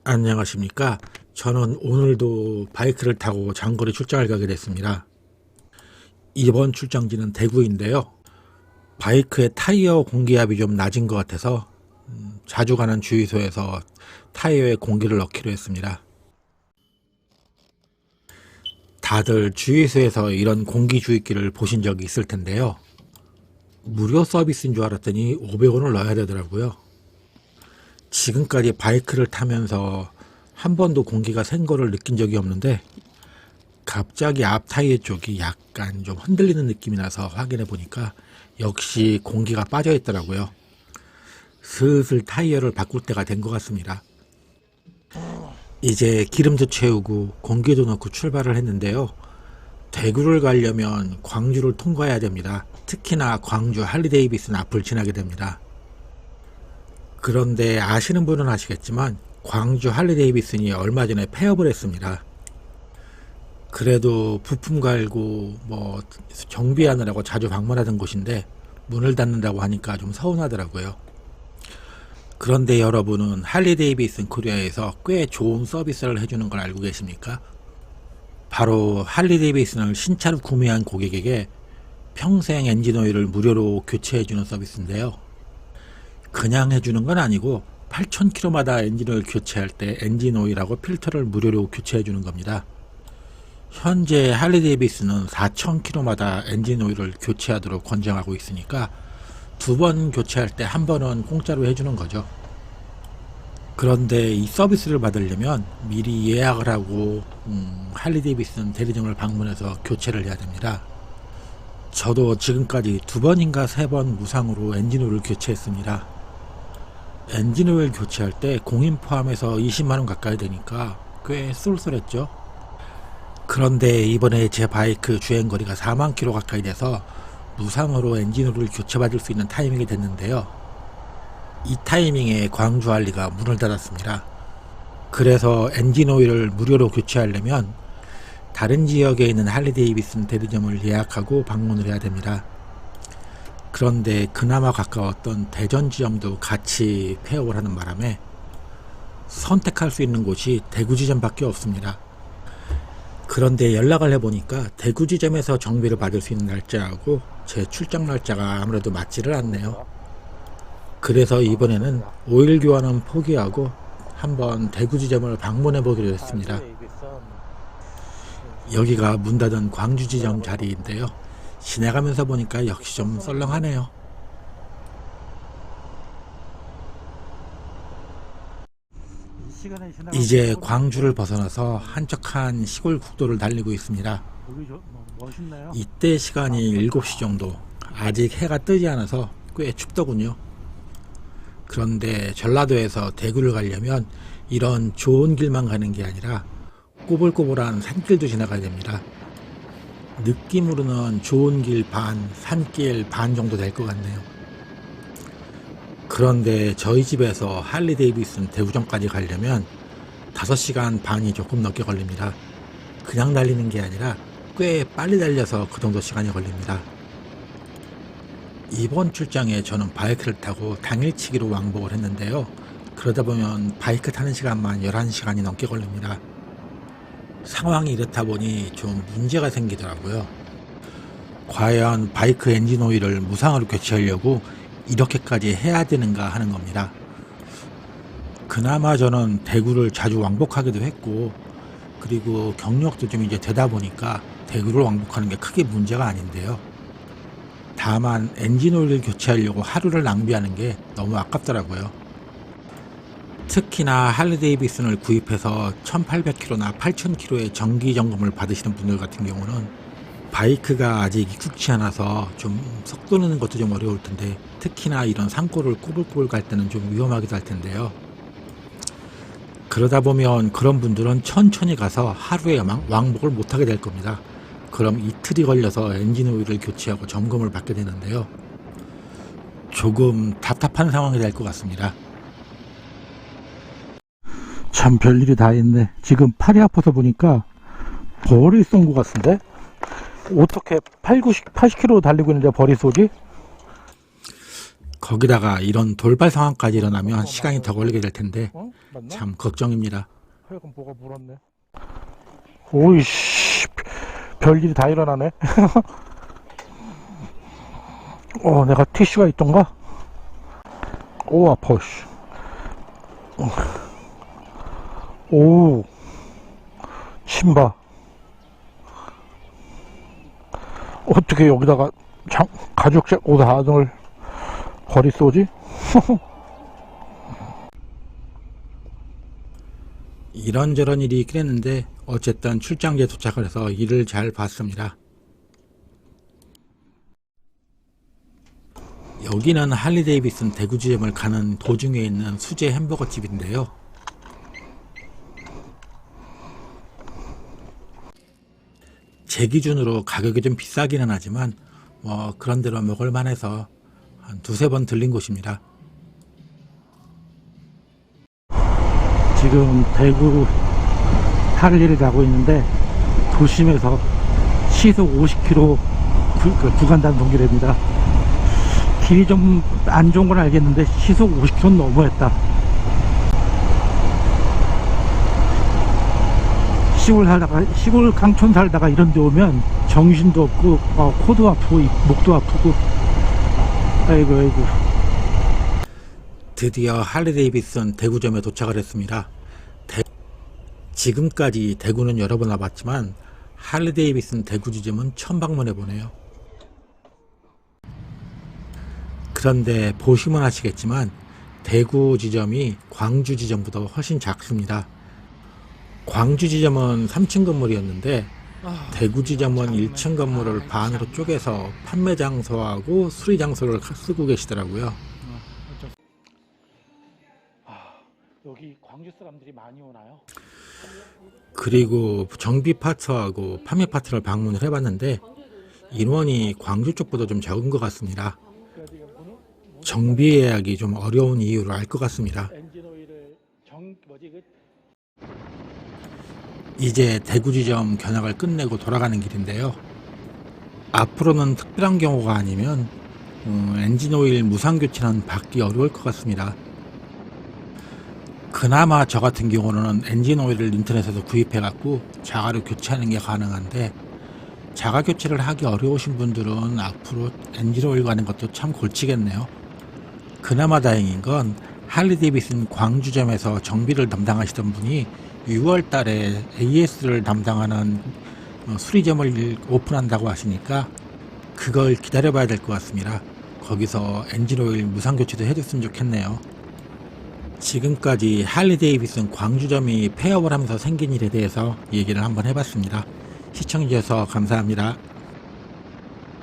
안녕하십니까. 저는 오늘도 바이크를 타고 장거리 출장을 가게 됐습니다. 이번 출장지는 대구인데요. 바이크의 타이어 공기압이 좀 낮은 것 같아서 자주 가는 주유소에서 타이어에 공기를 넣기로 했습니다. 다들 주유소에서 이런 공기 주입기를 보신 적이 있을 텐데요. 무료 서비스인 줄 알았더니 500원을 넣어야 되더라고요. 지금까지 바이크를 타면서 한 번도 공기가 샌 거를 느낀 적이 없는데 갑자기 앞 타이어 쪽이 약간 좀 흔들리는 느낌이 나서 확인해 보니까 역시 공기가 빠져 있더라고요. 슬슬 타이어를 바꿀 때가 된 것 같습니다. 이제 기름도 채우고 공기도 넣고 출발을 했는데요. 대구를 가려면 광주를 통과해야 됩니다. 특히나 광주 할리데이비슨 앞을 지나게 됩니다. 그런데 아시는 분은 아시겠지만 광주 할리데이비슨이 얼마 전에 폐업을 했습니다. 그래도 부품 갈고 정비하느라고 자주 방문하던 곳인데 문을 닫는다고 하니까 좀 서운하더라고요. 그런데 여러분은 할리데이비슨 코리아에서 꽤 좋은 서비스를 해주는 걸 알고 계십니까? 바로 할리데이비슨을 신차로 구매한 고객에게 평생 엔진오일을 무료로 교체해주는 서비스인데요. 그냥 해주는 건 아니고 8,000km마다 엔진오일 교체할 때 엔진오일하고 필터를 무료로 교체해주는 겁니다. 현재 할리데이비슨은 4,000km마다 엔진오일을 교체하도록 권장하고 있으니까 2번 교체할 때 1번은 공짜로 해주는 거죠. 그런데 이 서비스를 받으려면 미리 예약을 하고 할리데이비슨 대리점을 방문해서 교체를 해야 됩니다. 저도 지금까지 2번인가 3번 무상으로 엔진오일을 교체했습니다. 엔진오일 교체할 때 공인 포함해서 20만원 가까이 되니까 꽤 쏠쏠했죠. 그런데 이번에 제 바이크 주행거리가 4만 킬로 가까이 돼서 무상으로 엔진오일을 교체받을 수 있는 타이밍이 됐는데요. 이 타이밍에 광주 할리가 문을 닫았습니다. 그래서 엔진오일을 무료로 교체하려면 다른 지역에 있는 할리데이비슨 대리점을 예약하고 방문을 해야 됩니다. 그런데 그나마 가까웠던 대전 지점도 같이 폐업을 하는 바람에 선택할 수 있는 곳이 대구 지점밖에 없습니다. 그런데 연락을 해보니까 대구 지점에서 정비를 받을 수 있는 날짜하고 제 출장 날짜가 아무래도 맞지를 않네요. 그래서 이번에는 오일 교환은 포기하고 한번 대구 지점을 방문해 보기로 했습니다. 여기가 문 닫은 광주 지점 자리인데요. 지나가면서 보니까 역시 좀 썰렁하네요. 이제 광주를 벗어나서 한적한 시골 국도를 달리고 있습니다. 이때 시간이 7시 정도. 아직 해가 뜨지 않아서 꽤 춥더군요. 그런데 전라도에서 대구를 가려면 이런 좋은 길만 가는 게 아니라 꼬불꼬불한 산길도 지나가야 됩니다. 느낌으로는 좋은 길 반, 산길 반 정도 될 것 같네요. 그런데 저희 집에서 할리데이비슨 대구점까지 가려면 5시간 반이 조금 넘게 걸립니다. 그냥 달리는 게 아니라 꽤 빨리 달려서 그 정도 시간이 걸립니다. 이번 출장에 저는 바이크를 타고 당일치기로 왕복을 했는데요. 그러다 보면 바이크 타는 시간만 11시간이 넘게 걸립니다. 상황이 이렇다 보니 좀 문제가 생기더라고요. 과연 바이크 엔진 오일을 무상으로 교체하려고 이렇게까지 해야 되는가 하는 겁니다. 그나마 저는 대구를 자주 왕복하기도 했고 그리고 경력도 좀 이제 되다 보니까 대구를 왕복하는 게 크게 문제가 아닌데요. 다만 엔진 오일을 교체하려고 하루를 낭비하는 게 너무 아깝더라고요. 특히나 할리데이비슨을 구입해서 1800km나 8000km의 정기 점검을 받으시는 분들 같은 경우는 바이크가 아직 익숙치 않아서 좀 속도내는 것도 좀 어려울 텐데 특히나 이런 산골을 꼬불꼬불 갈 때는 좀 위험하기도 할 텐데요. 그러다 보면 그런 분들은 천천히 가서 하루에 왕복을 못하게 될 겁니다. 그럼 이틀이 걸려서 엔진 오일을 교체하고 점검을 받게 되는데요. 조금 답답한 상황이 될 것 같습니다. 참 별일이 다 있네. 지금 팔이 아파서 보니까 벌이 쏜 것 같은데? 어떻게 80km 달리고 있는데 벌이 쏘지? 거기다가 이런 돌발 상황까지 일어나면 시간이 더 걸리게 될 텐데 맞나? 참 걱정입니다. 하여간 뭐가 물었네. 오이씨, 별일이 다 일어나네. 내가 티슈가 있던가? 오, 아파, 씨. 오, 신바. 어떻게 여기다가 가죽색 옷 안을 버리 쏘지? 이런저런 일이 있긴 했는데 어쨌든 출장지에 도착을 해서 일을 잘 봤습니다. 여기는 할리 데이비슨 대구 지점을 가는 도중에 있는 수제 햄버거 집인데요. 제 기준으로 가격이 좀 비싸기는 하지만 뭐 그런대로 먹을만 해서 한 두세 번 들린 곳입니다. 지금 대구 할리를 가고 있는데 도심에서 시속 50km 구간 단속이랍니다. 길이 좀 안 좋은 건 알겠는데 시속 50km는 너무했다. 시골 강촌 살다가 이런 데 오면 정신도 없고 코도 아프고 목도 아프고 아이고. 드디어 할리 데이비슨 대구점에 도착을 했습니다. 지금까지 대구는 여러 번 와봤지만 할리 데이비슨 대구 지점은 처음 방문해 보네요. 그런데 보시면 아시겠지만 대구 지점이 광주 지점보다 훨씬 작습니다. 광주 지점은 3층 건물이었는데 대구 지점은 1층 건물을 반으로 쪼개서 판매 장소하고 수리 장소를 쓰고 계시더라고요. 여기 광주 사람들이 많이 오나요? 그리고 정비 파트하고 판매 파트를 방문을 해봤는데 인원이 광주 쪽보다 좀 적은 것 같습니다. 정비 예약이 좀 어려운 이유를 알 것 같습니다. 이제 대구 지점 견학을 끝내고 돌아가는 길인데요. 앞으로는 특별한 경우가 아니면 엔진오일 무상 교체는 받기 어려울 것 같습니다. 그나마 저 같은 경우는 엔진오일을 인터넷에서 구입해 갖고 자가로 교체하는 게 가능한데 자가 교체를 하기 어려우신 분들은 앞으로 엔진오일 가는 것도 참 골치겠네요. 그나마 다행인 건 할리 데이비슨 광주점에서 정비를 담당하시던 분이 6월 달에 AS를 담당하는 수리점을 오픈한다고 하시니까 그걸 기다려 봐야 될 것 같습니다. 거기서 엔진오일 무상 교체도 해줬으면 좋겠네요. 지금까지 할리 데이비슨 광주점이 폐업을 하면서 생긴 일에 대해서 얘기를 한번 해봤습니다. 시청해주셔서 감사합니다.